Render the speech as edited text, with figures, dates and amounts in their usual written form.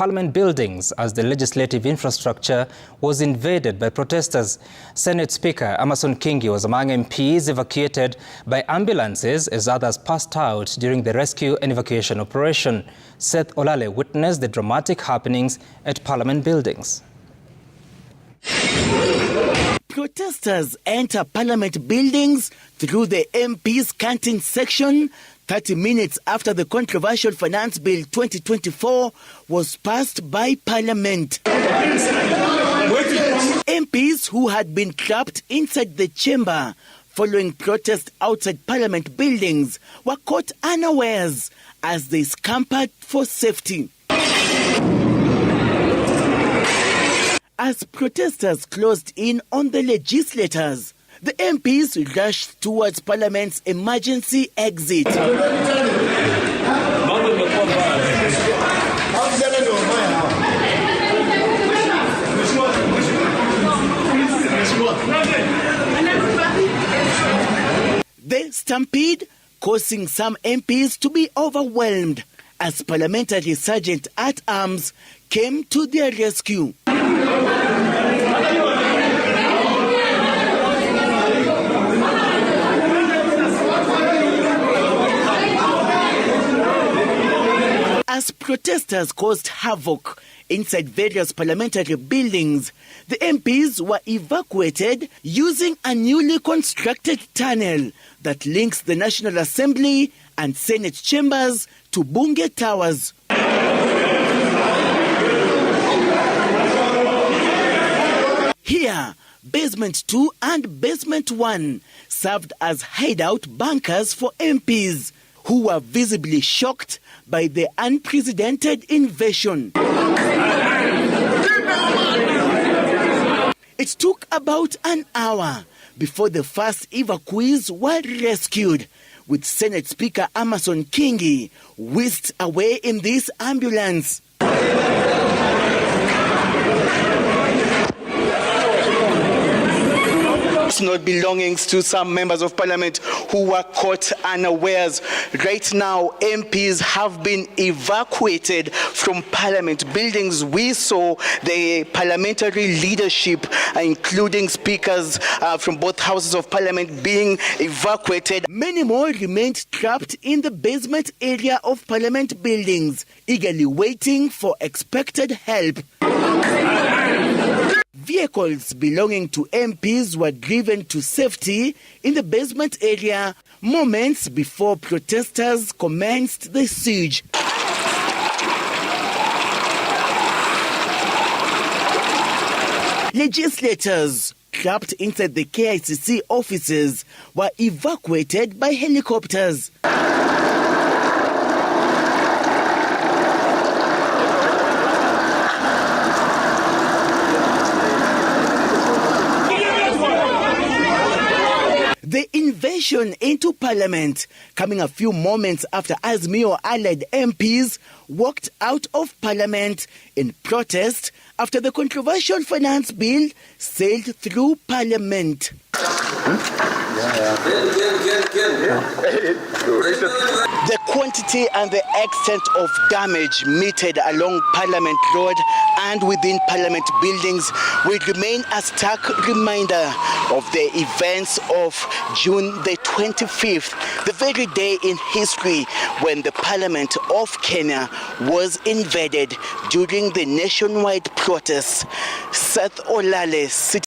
Parliament buildings as the legislative infrastructure was invaded by protesters. Senate Speaker Amason Kingi was among MPs evacuated by ambulances as others passed out during the rescue and evacuation operation. Seth Olale witnessed the dramatic happenings at Parliament buildings. Protesters enter Parliament buildings through the MP's canteen section 30 minutes after the controversial Finance Bill 2024 was passed by Parliament. MPs who had been trapped inside the chamber following protests outside Parliament buildings were caught unawares as they scampered for safety. As protesters closed in on the legislators, the MPs rushed towards Parliament's emergency exit. The stampede causing some MPs to be overwhelmed as Parliamentary Sergeant-at-Arms came to their rescue. As protesters caused havoc inside various parliamentary buildings, the MPs were evacuated using a newly constructed tunnel that links the National Assembly and Senate chambers to Bunge Towers. Here, Basement 2 and Basement 1 served as hideout bunkers for MPs who were visibly shocked by the unprecedented invasion. It took about an hour before the first evacuees were rescued, with Senate Speaker Amason Kingi whisked away in this ambulance. Personal belongings to some members of Parliament who were caught unawares. Right now, MPs have been evacuated from Parliament buildings. We saw the parliamentary leadership, including speakers from both houses of Parliament, being evacuated. Many more remained trapped in the basement area of Parliament buildings, eagerly waiting for expected help. Vehicles belonging to MPs were driven to safety in the basement area moments before protesters commenced the siege. Legislators trapped inside the KICC offices were evacuated by helicopters. The invasion into Parliament coming a few moments after Azimio-allied MPs walked out of Parliament in protest after the controversial Finance Bill sailed through Parliament. The quantity and the extent of damage meted along Parliament Road and within Parliament buildings will remain a stark reminder of the events of June the 25th, the very day in history when the Parliament of Kenya was invaded during the nationwide protests. Seth Olale,